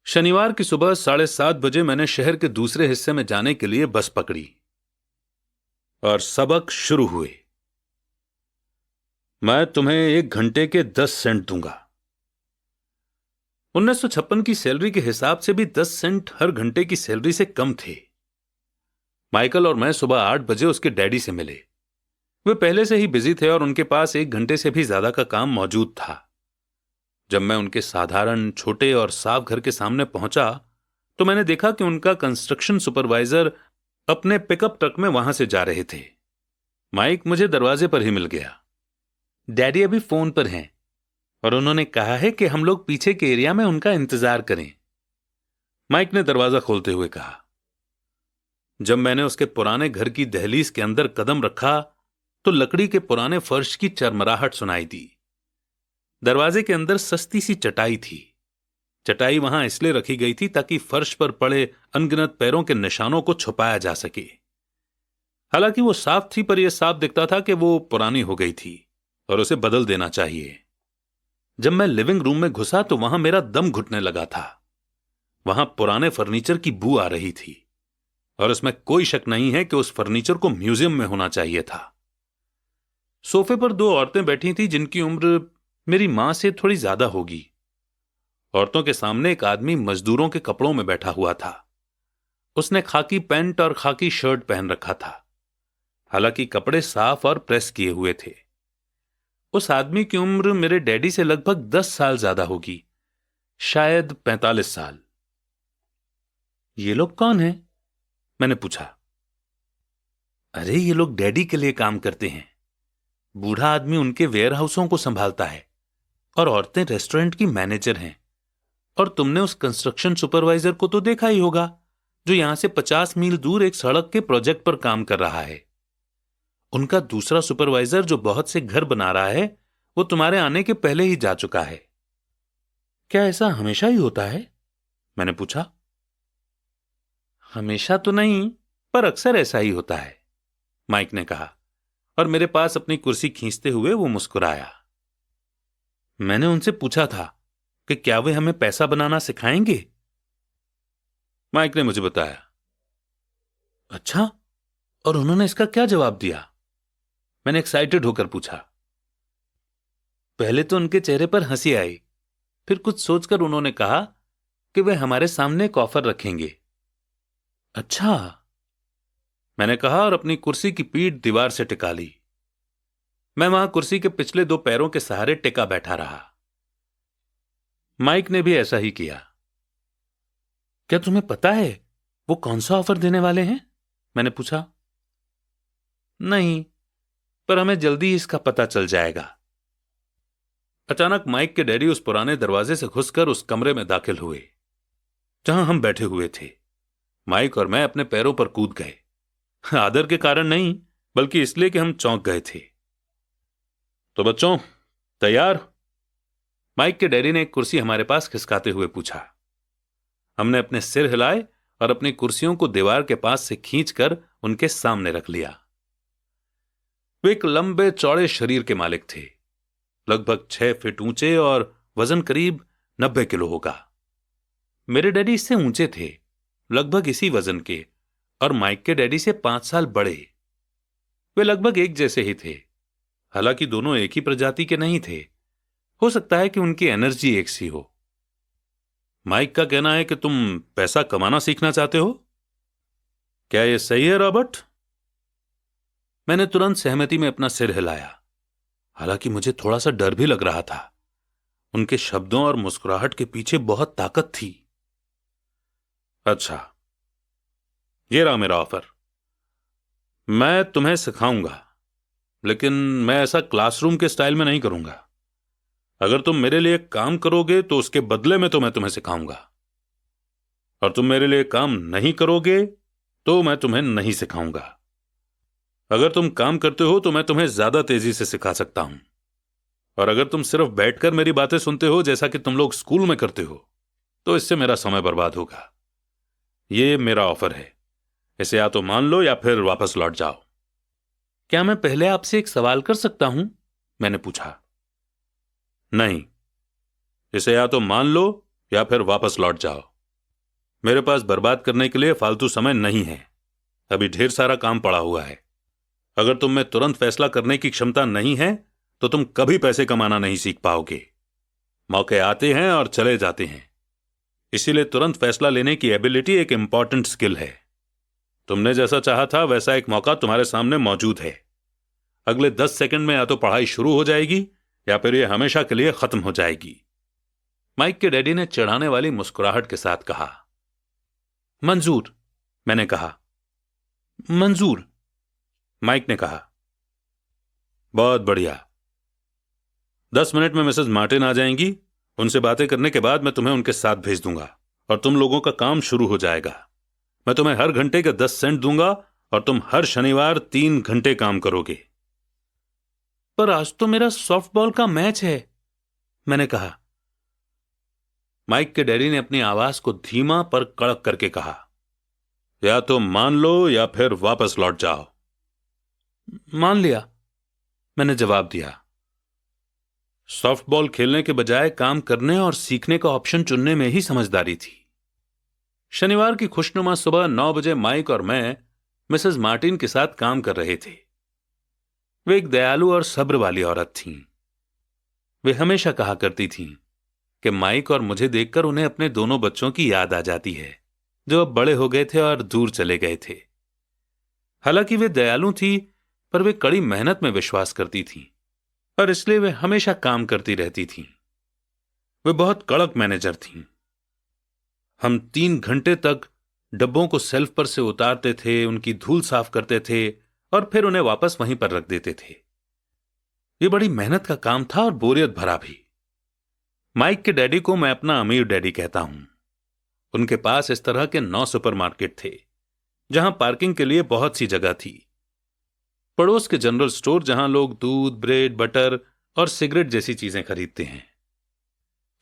शनिवार की सुबह 7:30 बजे मैंने शहर के दूसरे हिस्से में जाने के लिए बस पकड़ी और सबक शुरू हुए। मैं तुम्हें 1 घंटे के 10 सेंट दूंगा। 1956 की सैलरी के हिसाब से भी 10 सेंट हर घंटे की सैलरी से कम थे। माइकल और मैं सुबह 8 बजे उसके डैडी से मिले। वे पहले से ही बिजी थे और उनके पास 1 घंटे से भी ज्यादा का काम मौजूद था। जब मैं उनके साधारण छोटे और साफ घर के सामने पहुंचा तो मैंने देखा कि उनका कंस्ट्रक्शन सुपरवाइजर अपने पिकअप ट्रक में वहां से जा रहे थे। माइक मुझे दरवाजे पर ही मिल गया। डैडी अभी फोन पर हैं और उन्होंने कहा है कि हम लोग पीछे के एरिया में उनका इंतजार करें। माइक ने दरवाजा खोलते हुए कहा। जब मैंने उसके पुराने घर की दहलीज के अंदर कदम रखा तो लकड़ी के पुराने फर्श की चरमराहट सुनाई दी। दरवाजे के अंदर सस्ती सी चटाई थी। चटाई वहां इसलिए रखी गई थी ताकि फर्श पर पड़े अनगिनत पैरों के निशानों को छुपाया जा सके। हालांकि वो साफ थी, पर यह साफ दिखता था कि वो पुरानी हो गई थी और उसे बदल देना चाहिए। जब मैं लिविंग रूम में घुसा तो वहां मेरा दम घुटने लगा था। वहां पुराने फर्नीचर की बू आ रही थी और इसमें कोई शक नहीं है कि उस फर्नीचर को म्यूजियम में होना चाहिए था। सोफे पर 2 औरतें बैठी थीं जिनकी उम्र मेरी मां से थोड़ी ज्यादा होगी। औरतों के सामने एक आदमी मजदूरों के कपड़ों में बैठा हुआ था। उसने खाकी पैंट और खाकी शर्ट पहन रखा था। हालांकि कपड़े साफ और प्रेस किए हुए थे। उस आदमी की उम्र मेरे डैडी से लगभग 10 साल ज्यादा होगी, शायद 45 साल। ये लोग कौन हैं? मैंने पूछा। अरे ये लोग डैडी के लिए काम करते हैं। बूढ़ा आदमी उनके वेयर हाउसों को संभालता है और औरतें रेस्टोरेंट की मैनेजर हैं। और तुमने उस कंस्ट्रक्शन सुपरवाइजर को तो देखा ही होगा जो यहां से 50 मील दूर एक सड़क के प्रोजेक्ट पर काम कर रहा है। उनका दूसरा सुपरवाइजर जो बहुत से घर बना रहा है वो तुम्हारे आने के पहले ही जा चुका है। क्या ऐसा हमेशा ही होता है? मैंने पूछा। हमेशा तो नहीं, पर अक्सर ऐसा ही होता है, माइक ने कहा और मेरे पास अपनी कुर्सी खींचते हुए वो मुस्कुराया। मैंने उनसे पूछा था कि क्या वे हमें पैसा बनाना सिखाएंगे। माइक ने मुझे बताया। अच्छा, और उन्होंने इसका क्या जवाब दिया? मैंने एक्साइटेड होकर पूछा। पहले तो उनके चेहरे पर हंसी आई, फिर कुछ सोचकर उन्होंने कहा कि वे हमारे सामने एक ऑफर रखेंगे। अच्छा, मैंने कहा और अपनी कुर्सी की पीठ दीवार से टिका ली। मैं वहां कुर्सी के पिछले 2 पैरों के सहारे टिका बैठा रहा। माइक ने भी ऐसा ही किया। क्या तुम्हें पता है वो कौन सा ऑफर देने वाले हैं? मैंने पूछा। नहीं, पर हमें जल्दी ही इसका पता चल जाएगा। अचानक माइक के डैडी उस पुराने दरवाजे से घुसकर उस कमरे में दाखिल हुए जहां हम बैठे हुए थे। माइक और मैं अपने पैरों पर कूद गए। आदर के कारण नहीं, बल्कि इसलिए कि हम चौंक गए थे। तो बच्चों, तैयार? माइक के डैडी ने एक कुर्सी हमारे पास खिसकाते हुए पूछा। हमने अपने सिर हिलाए और अपनी कुर्सियों को दीवार के पास से खींचकर उनके सामने रख लिया। वे एक लंबे चौड़े शरीर के मालिक थे, लगभग 6 फीट ऊंचे और वजन करीब 90 किलो होगा। मेरे डैडी इससे ऊंचे थे, लगभग इसी वजन के, और माइक के डैडी से 5 साल बड़े। वे लगभग एक जैसे ही थे, हालांकि दोनों एक ही प्रजाति के नहीं थे। हो सकता है कि उनकी एनर्जी एक सी हो। माइक का कहना है कि तुम पैसा कमाना सीखना चाहते हो। क्या यह सही है, रॉबर्ट? मैंने तुरंत सहमति में अपना सिर हिलाया। हालांकि मुझे थोड़ा सा डर भी लग रहा था। उनके शब्दों और मुस्कुराहट के पीछे बहुत ताकत थी। अच्छा, यह रहा मेरा ऑफर। मैं तुम्हें सिखाऊंगा, लेकिन मैं ऐसा क्लासरूम के स्टाइल में नहीं करूंगा। अगर तुम मेरे लिए काम करोगे तो उसके बदले में तो मैं तुम्हें सिखाऊंगा, और तुम मेरे लिए काम नहीं करोगे तो मैं तुम्हें नहीं सिखाऊंगा। अगर तुम काम करते हो तो मैं तुम्हें ज्यादा तेजी से सिखा सकता हूं, और अगर तुम सिर्फ बैठकर मेरी बातें सुनते हो जैसा कि तुम लोग स्कूल में करते हो तो इससे मेरा समय बर्बाद होगा। यह मेरा ऑफर है, इसे या तो मान लो या फिर वापस लौट जाओ। क्या मैं पहले आपसे एक सवाल कर सकता हूं? मैंने पूछा। नहीं, इसे या तो मान लो या फिर वापस लौट जाओ। मेरे पास बर्बाद करने के लिए फालतू समय नहीं है। अभी ढेर सारा काम पड़ा हुआ है। अगर तुम में तुरंत फैसला करने की क्षमता नहीं है तो तुम कभी पैसे कमाना नहीं सीख पाओगे। मौके आते हैं और चले जाते हैं, इसीलिए तुरंत फैसला लेने की एबिलिटी एक इंपॉर्टेंट स्किल है। तुमने जैसा चाहा था वैसा एक मौका तुम्हारे सामने मौजूद है। अगले 10 सेकंड में या तो पढ़ाई शुरू हो जाएगी या फिर यह हमेशा के लिए खत्म हो जाएगी। माइक के डैडी ने चिढ़ाने वाली मुस्कुराहट के साथ कहा। मंजूर, मैंने कहा। मंजूर, माइक ने कहा। बहुत बढ़िया। 10 मिनट में मिसेस मार्टिन आ जाएंगी। उनसे बातें करने के बाद मैं तुम्हें उनके साथ भेज दूंगा और तुम लोगों का काम शुरू हो जाएगा। मैं तुम्हें हर घंटे के 10 सेंट दूंगा और तुम हर शनिवार 3 घंटे काम करोगे। पर आज तो मेरा सॉफ्टबॉल का मैच है, मैंने कहा। माइक के डैडी ने अपनी आवाज को धीमा पर कड़क करके कहा, या तो मान लो या फिर वापस लौट जाओ। मान लिया, मैंने जवाब दिया। सॉफ्टबॉल खेलने के बजाय काम करने और सीखने का ऑप्शन चुनने में ही समझदारी थी। शनिवार की खुशनुमा सुबह 9 बजे माइक और मैं मिसेस मार्टिन के साथ काम कर रहे थे। वे एक दयालु और सब्र वाली औरत थीं। वे हमेशा कहा करती थीं कि माइक और मुझे देखकर उन्हें अपने दोनों बच्चों की याद आ जाती है जो अब बड़े हो गए थे और दूर चले गए थे। हालांकि वे दयालु थी, पर वे कड़ी मेहनत में विश्वास करती थीं और इसलिए वे हमेशा काम करती रहती थीं। वे बहुत कड़क मैनेजर थीं। हम 3 घंटे तक डब्बों को सेल्फ पर से उतारते थे, उनकी धूल साफ करते थे और फिर उन्हें वापस वहीं पर रख देते थे। यह बड़ी मेहनत का काम था और बोरियत भरा भी। माइक के डैडी को मैं अपना अमीर डैडी कहता हूं। उनके पास इस तरह के 9 सुपरमार्केट थे जहां पार्किंग के लिए बहुत सी जगह थी। पड़ोस के जनरल स्टोर जहां लोग दूध, ब्रेड, बटर और सिगरेट जैसी चीजें खरीदते हैं।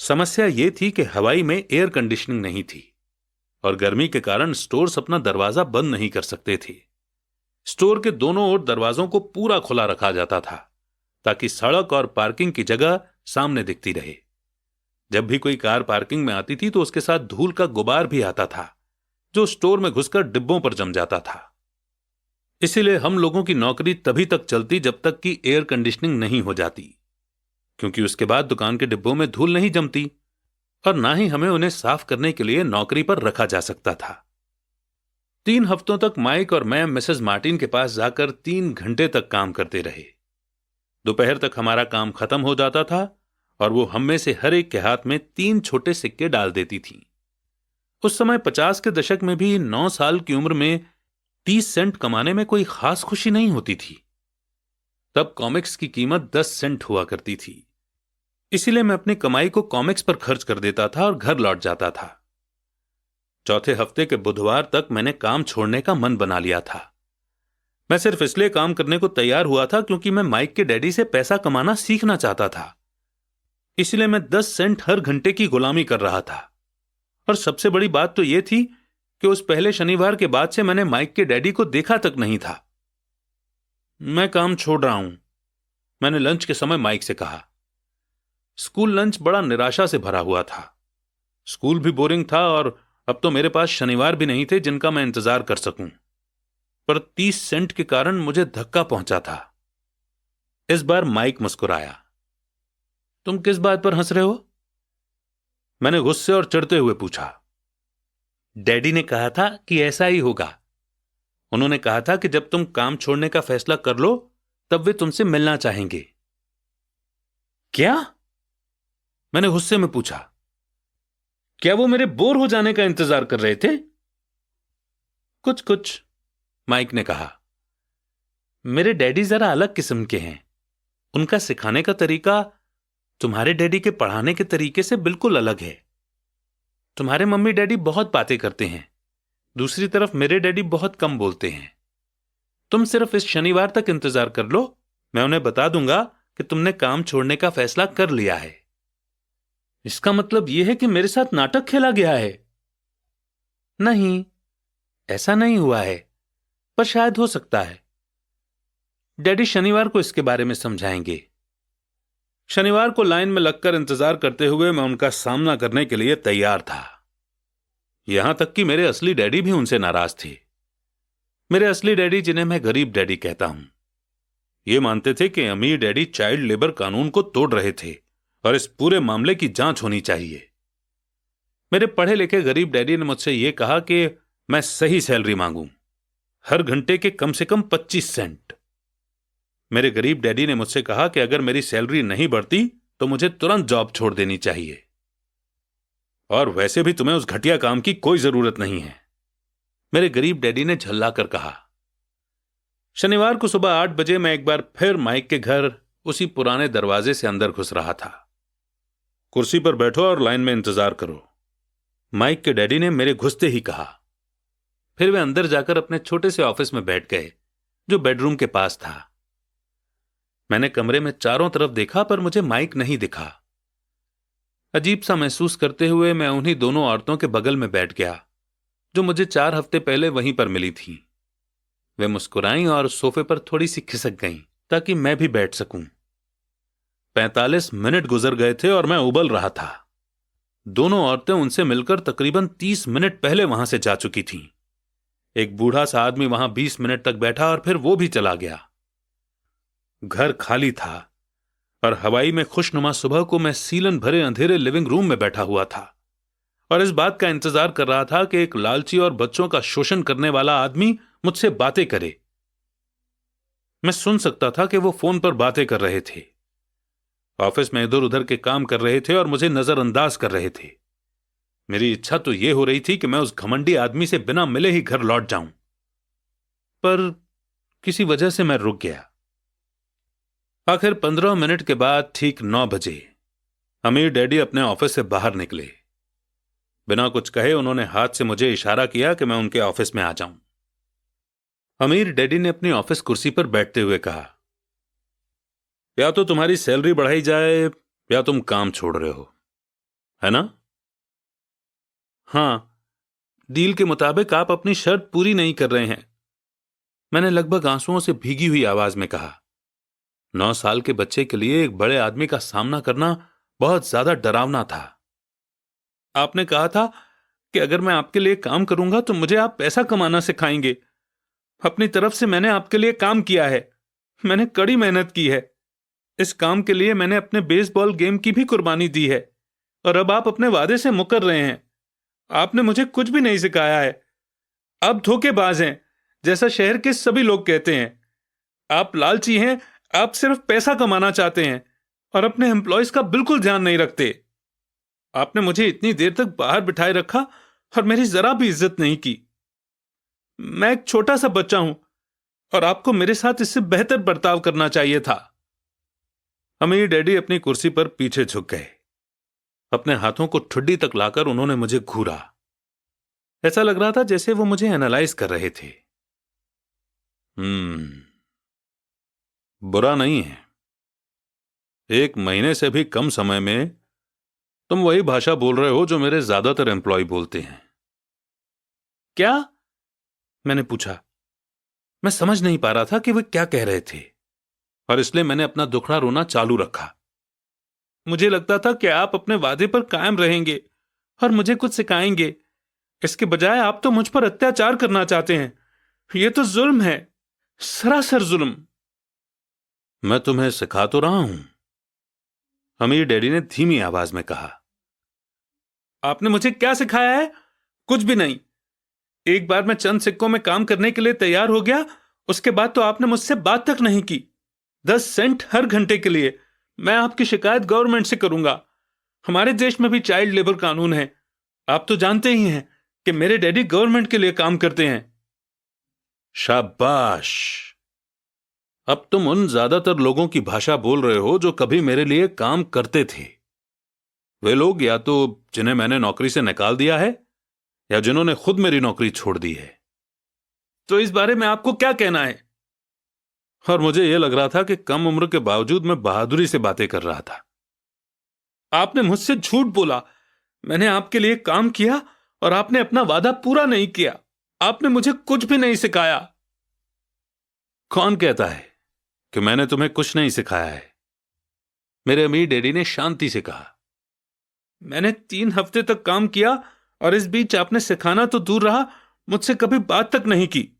समस्या यह थी कि हवाई में एयर कंडीशनिंग नहीं थी और गर्मी के कारण स्टोर्स अपना दरवाजा बंद नहीं कर सकते थे। स्टोर के दोनों ओर दरवाजों को पूरा खुला रखा जाता था ताकि सड़क और पार्किंग की जगह सामने दिखती रहे। जब भी कोई कार पार्किंग में आती थी तो उसके साथ धूल का गुबार भी आता था जो स्टोर में घुसकर डिब्बों पर जम जाता था। इसीलिए हम लोगों की नौकरी तभी तक चलती जब तक कि एयर कंडीशनिंग नहीं हो जाती, क्योंकि उसके बाद दुकान के डिब्बों में धूल नहीं जमती और ना ही हमें उन्हें साफ करने के लिए नौकरी पर रखा जा सकता था। 3 हफ्तों तक माइक और मैं मिसेस मार्टिन के पास जाकर 3 घंटे तक काम करते रहे। दोपहर तक हमारा काम खत्म हो जाता था और वो हम में से हर एक के हाथ में 3 छोटे सिक्के डाल देती थी। उस समय 50 के दशक में भी 9 साल की उम्र में 30 सेंट कमाने में कोई खास खुशी नहीं होती थी। तब कॉमिक्स की कीमत 10 सेंट हुआ करती थी, इसीलिए मैं अपनी कमाई को कॉमिक्स पर खर्च कर देता था और घर लौट जाता था। चौथे हफ्ते के बुधवार तक मैंने काम छोड़ने का मन बना लिया था। मैं सिर्फ इसलिए काम करने को तैयार हुआ था क्योंकि मैं माइक के डैडी से पैसा कमाना सीखना चाहता था। इसलिए मैं 10 सेंट हर घंटे की गुलामी कर रहा था। और सबसे बड़ी बात तो यह थी कि उस पहले शनिवार के बाद से मैंने माइक के डैडी को देखा तक नहीं था। मैं काम छोड़ रहा हूं, मैंने लंच के समय माइक से कहा। स्कूल लंच बड़ा निराशा से भरा हुआ था। स्कूल भी बोरिंग था और अब तो मेरे पास शनिवार भी नहीं थे जिनका मैं इंतजार कर सकूं। पर 30 सेंट के कारण मुझे धक्का पहुंचा था। इस बार माइक मुस्कुराया। तुम किस बात पर हंस रहे हो? मैंने गुस्से और चिढ़ते हुए पूछा। डैडी ने कहा था कि ऐसा ही होगा। उन्होंने कहा था कि जब तुम काम छोड़ने का फैसला कर लो तब वे तुमसे मिलना चाहेंगे। क्या? मैंने गुस्से में पूछा। क्या वो मेरे बोर हो जाने का इंतजार कर रहे थे? कुछ कुछ, माइक ने कहा। मेरे डैडी जरा अलग किस्म के हैं। उनका सिखाने का तरीका तुम्हारे डैडी के पढ़ाने के तरीके से बिल्कुल अलग है। तुम्हारे मम्मी डैडी बहुत बातें करते हैं, दूसरी तरफ मेरे डैडी बहुत कम बोलते हैं। तुम सिर्फ इस शनिवार तक इंतजार कर लो, मैं उन्हें बता दूंगा कि तुमने काम छोड़ने का फैसला कर लिया है। इसका मतलब यह है कि मेरे साथ नाटक खेला गया है? नहीं, ऐसा नहीं हुआ है, पर शायद हो सकता है। डैडी शनिवार को इसके बारे में समझाएंगे। शनिवार को लाइन में लगकर इंतजार करते हुए मैं उनका सामना करने के लिए तैयार था। यहां तक कि मेरे असली डैडी भी उनसे नाराज थे। मेरे असली डैडी, जिन्हें मैं गरीब डैडी कहता हूं, ये मानते थे कि अमीर डैडी चाइल्ड लेबर कानून को तोड़ रहे थे और इस पूरे मामले की जांच होनी चाहिए। मेरे पढ़े लिखे गरीब डैडी ने मुझसे यह कहा कि मैं सही सैलरी मांगूं, हर घंटे के कम से कम 25 सेंट। मेरे गरीब डैडी ने मुझसे कहा कि अगर मेरी सैलरी नहीं बढ़ती तो मुझे तुरंत जॉब छोड़ देनी चाहिए, और वैसे भी तुम्हें उस घटिया काम की कोई जरूरत नहीं है, मेरे गरीब डैडी ने झल्लाकर कहा। शनिवार को सुबह 8 बजे मैं एक बार फिर माइक के घर उसी पुराने दरवाजे से अंदर घुस रहा था। कुर्सी पर बैठो और लाइन में इंतजार करो, माइक के डैडी ने मेरे घुसते ही कहा। फिर वे अंदर जाकर अपने छोटे से ऑफिस में बैठ गए जो बेडरूम के पास था। मैंने कमरे में चारों तरफ देखा पर मुझे माइक नहीं दिखा। अजीब सा महसूस करते हुए मैं उन्हीं दोनों औरतों के बगल में बैठ गया जो मुझे 4 हफ्ते पहले वहीं पर मिली थीं। वे मुस्कुराईं और सोफे पर थोड़ी सी खिसक गईं ताकि मैं भी बैठ सकूं। 45 मिनट गुजर गए थे और मैं उबल रहा था। दोनों औरतें उनसे मिलकर तकरीबन 30 मिनट पहले वहां से जा चुकी थीं। एक बूढ़ा सा आदमी वहां 20 मिनट तक बैठा और फिर वो भी चला गया। घर खाली था और हवाई में खुशनुमा सुबह को मैं सीलन भरे अंधेरे लिविंग रूम में बैठा हुआ था और इस बात का इंतजार कर रहा था कि एक लालची और बच्चों का शोषण करने वाला आदमी मुझसे बातें करे। मैं सुन सकता था कि वो फोन पर बातें कर रहे थे, ऑफिस में इधर उधर के काम कर रहे थे और मुझे नजरअंदाज कर रहे थे। मेरी इच्छा तो यह हो रही थी कि मैं उस घमंडी आदमी से बिना मिले ही घर लौट जाऊं, पर किसी वजह से मैं रुक गया। आखिर 15 मिनट के बाद ठीक 9 बजे अमीर डैडी अपने ऑफिस से बाहर निकले। बिना कुछ कहे उन्होंने हाथ से मुझे इशारा किया कि मैं उनके ऑफिस में आ जाऊं। अमीर डैडी ने अपनी ऑफिस कुर्सी पर बैठते हुए कहा, या तो तुम्हारी सैलरी बढ़ाई जाए या तुम काम छोड़ रहे हो, है ना? हां, डील के मुताबिक आप अपनी शर्त पूरी नहीं कर रहे हैं, मैंने लगभग आंसुओं से भीगी हुई आवाज में कहा। 9 साल के बच्चे के लिए एक बड़े आदमी का सामना करना बहुत ज्यादा डरावना था। आपने कहा था कि अगर मैं आपके लिए काम करूंगा तो मुझे आप पैसा कमाना सिखाएंगे। अपनी तरफ से मैंने आपके लिए काम किया है, मैंने कड़ी मेहनत की है। इस काम के लिए मैंने अपने बेसबॉल गेम की भी कुर्बानी दी है और अब आप अपने वादे से मुकर रहे हैं। आपने मुझे कुछ भी नहीं सिखाया है। आप धोखेबाज हैं, जैसा शहर के सभी लोग कहते हैं। आप लालची हैं, आप सिर्फ पैसा कमाना चाहते हैं और अपने एम्प्लॉयज का बिल्कुल ध्यान नहीं रखते। आपने मुझे इतनी देर तक बाहर बिठाए रखा और मेरी जरा भी इज्जत नहीं की। मैं एक छोटा सा बच्चा हूं और आपको मेरे साथ इससे बेहतर बर्ताव करना चाहिए था। अमीर डैडी अपनी कुर्सी पर पीछे झुक गए। अपने हाथों को ठुड्डी तक लाकर उन्होंने मुझे घूरा। ऐसा लग रहा था जैसे वो मुझे एनालाइज कर रहे थे। बुरा नहीं है। 1 महीने से भी कम समय में तुम वही भाषा बोल रहे हो जो मेरे ज्यादातर एम्प्लॉय बोलते हैं। क्या? मैंने पूछा। मैं समझ नहीं पा रहा था कि वे क्या कह रहे थे और इसलिए मैंने अपना दुखड़ा रोना चालू रखा। मुझे लगता था कि आप अपने वादे पर कायम रहेंगे और मुझे कुछ सिखाएंगे। इसके बजाय आप तो मुझ पर अत्याचार करना चाहते हैं। यह तो जुल्म है, सरासर जुल्म। मैं तुम्हें सिखा तो रहा हूं, अमीर डैडी ने धीमी आवाज में कहा। आपने मुझे क्या सिखाया है? कुछ भी नहीं। एक बार मैं चंद सिक्कों में काम करने के लिए तैयार हो गया, उसके बाद तो आपने मुझसे बात तक नहीं की। 10 सेंट हर घंटे के लिए। मैं आपकी शिकायत गवर्नमेंट से करूंगा। हमारे देश में भी चाइल्ड लेबर कानून है। आप तो जानते ही हैं कि मेरे डैडी गवर्नमेंट के लिए काम करते हैं। शाबाश। अब तुम उन ज्यादातर लोगों की भाषा बोल रहे हो जो कभी मेरे लिए काम करते थे। वे लोग या तो जिन्हें मैंने नौकरी से निकाल दिया है या जिन्होंने खुद मेरी नौकरी छोड़ दी है। तो इस बारे में आपको क्या कहना है? और मुझे यह लग रहा था कि कम उम्र के बावजूद मैं बहादुरी से बातें कर रहा था। आपने मुझसे झूठ बोला। मैंने आपके लिए काम किया और आपने अपना वादा पूरा नहीं किया। आपने मुझे कुछ भी नहीं सिखाया। कौन कहता है कि मैंने तुम्हें कुछ नहीं सिखाया है? मेरे अमीर डैडी ने शांति से कहा। मैंने 3 हफ्ते तक काम किया और इस बीच आपने सिखाना तो दूर रहा, मुझसे कभी बात तक नहीं की।